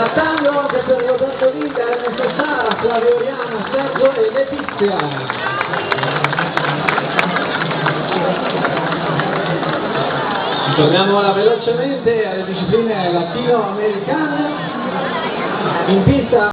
Trattando anche per Roberto Villa, Ernesto Sara, Flavio Oriana, Sergio e Letizia. Torniamo ora velocemente alle discipline latinoamericane. In pista